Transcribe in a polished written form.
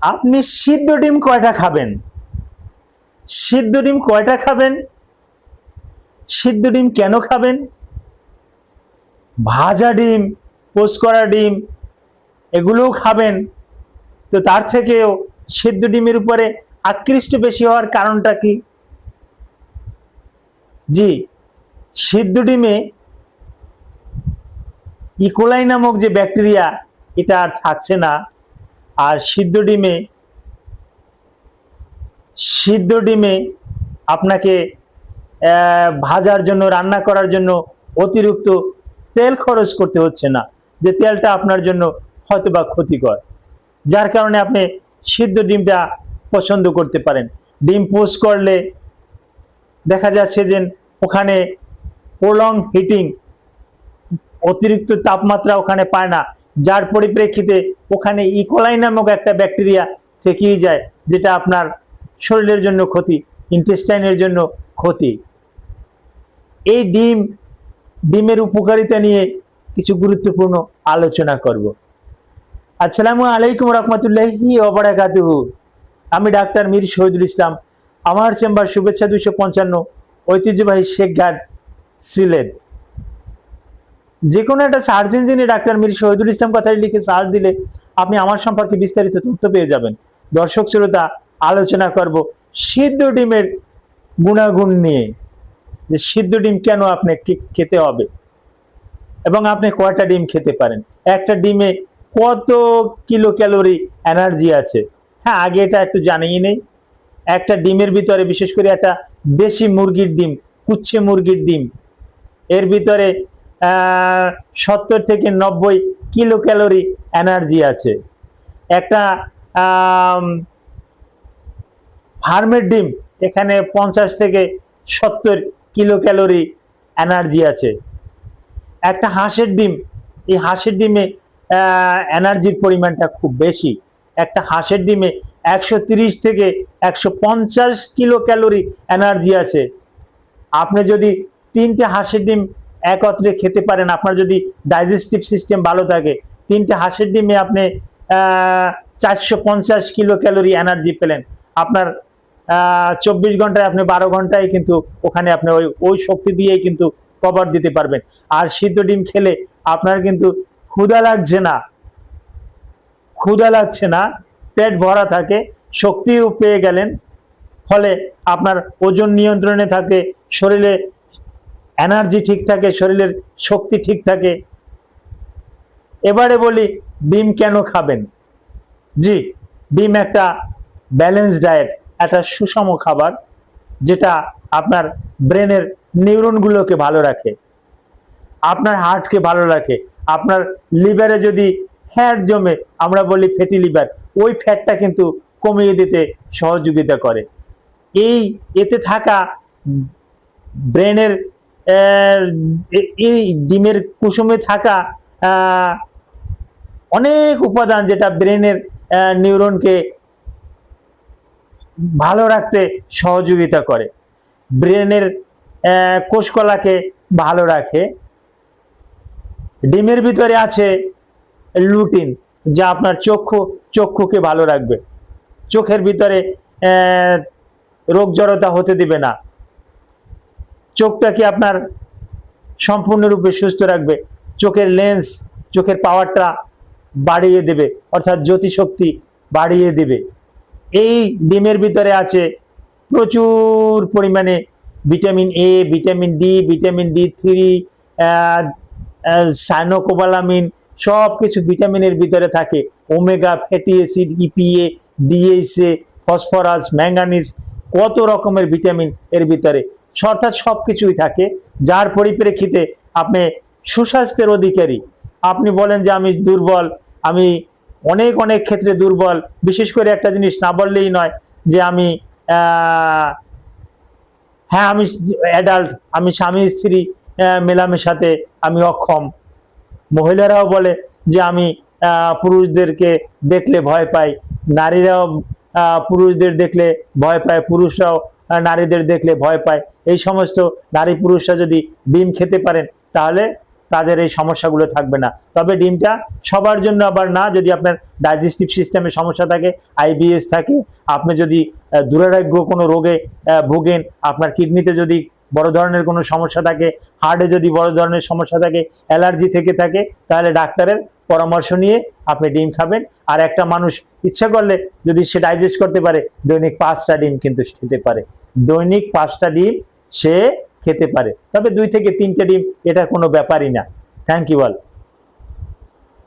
আপনি সিদ্ধ ডিম কয়টা খাবেন? সিদ্ধ ডিম কয়টা খাবেন? সিদ্ধ ডিম কেন খাবেন? ভাজা ডিম, পোচ করা ডিম এগুলোও খাবেন, তো তার থেকেও সিদ্ধ ডিমের উপরে আকৃষ্ট বেশি হওয়ার কারণটা কি? জি, সিদ্ধ ডিমে ইকোলাই নামক যে ব্যাকটেরিয়া এটা আর থাকছে না। আর সিদ্ধ ডিমে আপনাকে ভাজার জন্য, রান্না করার জন্য অতিরিক্ত তেল খরচ করতে হচ্ছে না, যে তেলটা আপনার জন্য হয়তো বা ক্ষতিকর, যার কারণে আপনি সিদ্ধ ডিমটা পছন্দ করতে পারেন। ডিম পোস্ট করলে দেখা যাচ্ছে যে ওখানে প্রলং হিটিং, অতিরিক্ত তাপমাত্রা ওখানে পায় না, যার পরিপ্রেক্ষিতে ওখানে ইকোলাই নামক একটা ব্যাকটেরিয়া থেকেই যায়, যেটা আপনার শরীরের জন্য ক্ষতি, ইন্টেস্টাইনের জন্য ক্ষতি। এই ডিমের উপকারিতা নিয়ে কিছু গুরুত্বপূর্ণ আলোচনা করব। আসসালামু আলাইকুম রহমতুল্লাহি ওয়া বারাকাতুহু। আমি ডাক্তার মীর শহীদুল ইসলাম। আমার চেম্বার শুভেচ্ছা 255, ঐতিহ্যবাহী শেখ ঘাট, সিলেট। যে কোনো একটা সার্চ ইঞ্জিনে ডাক্তার মীর শহীদুল ইসলাম কথাটি লিখে সার্চ দিলে আপনি আমার সম্পর্কে বিস্তারিত তথ্য পেয়ে যাবেন। দর্শক শ্রোতা, আলোচনা করব সিদ্ধ ডিমের গুণাগুণ নিয়ে, যে সিদ্ধ ডিম কেন আপনি খেতে হবে এবং আপনি কয়টা ডিম খেতে পারেন, একটা ডিমে কত কিলো ক্যালোরি এনার্জি আছে। হ্যাঁ, আগে এটা একটু জানিয়ে নেই। একটা ডিমের ভিতরে, বিশেষ করে একটা দেশি মুরগির ডিম, কুচ্ছে মুরগির ডিম, এর ভিতরে 70 থেকে 90 কিলো ক্যালোরি এনার্জি আছে। একটা ফার্মের ডিম, এখানে 50 থেকে 70 কিলো ক্যালোরি এনার্জি আছে। একটা হাঁসের ডিম, এই হাঁসের ডিমে এনার্জির পরিমাণটা খুব বেশি। একটা হাঁসের ডিমে 130 থেকে 150 কিলো ক্যালোরি এনার্জি আছে। আপনি যদি 3টে হাঁসের ডিম একত্রে খেতে পারেন, আপনার যদি ডাইজেস্টিভ সিস্টেম ভালো থাকে, 3টে হাঁসের ডিমে আপনি 450 কিলো ক্যালোরি এনার্জি পেলেন। আপনার 24 ঘন্টায়, আপনি 12 ঘন্টায় কিন্তু ওখানে আপনি ওই শক্তি দিয়েই কিন্তু কভার দিতে পারবেন। আর সিদ্ধ ডিম খেলে আপনার কিন্তু ক্ষুধা লাগছে না, পেট ভরা থাকে, শক্তিও পেয়ে গেলেন, ফলে আপনার ওজন নিয়ন্ত্রণে থাকে, শরীরে এনার্জি ঠিক থাকে, শরীরের শক্তি ঠিক থাকে। এবারে বলি ডিম কেন খাবেন। জি, ডিম একটা ব্যালেন্স ডায়েট, একটা সুষম খাবার, যেটা আপনার ব্রেনের নিউরনগুলোকে ভালো রাখে, আপনার হার্টকে ভালো রাখে। আপনার লিভারে যদি ফ্যাট জমে, আমরা বলি ফ্যাটি লিভার, ওই ফ্যাটটা কিন্তু কমিয়ে দিতে সহযোগিতা করে। এতে থাকা ব্রেনের, এই ডিমের কুসুমে থাকা অনেক উপাদান, যেটা ব্রেনের নিউরনকে ভালো রাখতে সহযোগিতা করে, ব্রেনের কোষকলাকে ভালো রাখে। ডিমের ভিতরে আছে লুটিন, যা আপনার চক্ষুকে ভালো রাখবে, চোখের ভিতরে রোগ জড়তা হতে দিবে না, চোখটাকে আপনার সম্পূর্ণরূপে সুস্থ রাখবে, চোখের লেন্স, চোখের পাওয়ারটা বাড়িয়ে দেবে, অর্থাৎ জ্যোতিশক্তি বাড়িয়ে দেবে। এই ডিমের ভিতরে আছে প্রচুর পরিমাণে vitamin A, vitamin D, vitamin D3, cyanocobalamin, সব কিছু ভিটামিনের ভিতরে থাকে। Omega fatty acid, EPA, DHA, phosphorus, manganese, কত রকমের ভিটামিন এর ভিতরে, অর্থাৎ সব কিছুই থাকে, যার পরিপ্রেক্ষিতে আপনি সুস্বাস্থ্যের অধিকারী। আপনি বলেন যে আমি দুর্বল, আমি অনেক ক্ষেত্রে দুর্বল, বিশেষ করে একটা জিনিস না বললেই নয়, যে আমি হ্যাঁ, আমি অ্যাডাল্ট, আমি স্বামী স্ত্রী মেলামেশাতে আমি অক্ষম। মহিলারাও বলে যে আমি পুরুষদেরকে দেখলে ভয় পাই, নারীরাও পুরুষদের দেখলে ভয় পায়, পুরুষরাও নারীদের দেখলে ভয় পায়। এই সমস্ত নারী পুরুষরা যদি ডিম খেতে পারেন, তাহলে তাদের এই সমস্যাগুলো থাকবে না। তবে ডিমটা সবার জন্য আবার না। যদি আপনার ডাইজেস্টিভ সিস্টেমে সমস্যা থাকে, আইবিএস থাকে, আপনি যদি দুরারোগ্য কোনো রোগে ভোগেন, আপনার কিডনিতে যদি বড় ধরনের কোনো সমস্যা থাকে, হার্টে যদি বড় ধরনের সমস্যা থাকে, অ্যালার্জি থেকে থাকে, তাহলে ডাক্তারের পরামর্শ নিয়ে আপনি ডিম খাবেন। আর একটা মানুষ ইচ্ছা করলে যদি সে ডাইজেস্ট করতে পারে, দৈনিক 5টা ডিম কিন্তু খেতে পারে। দৈনিক 5টা ডিম সে খেতে পারে, তবে 2 থেকে 3টে ডিম এটা কোনো ব্যাপারই না। Thank you all.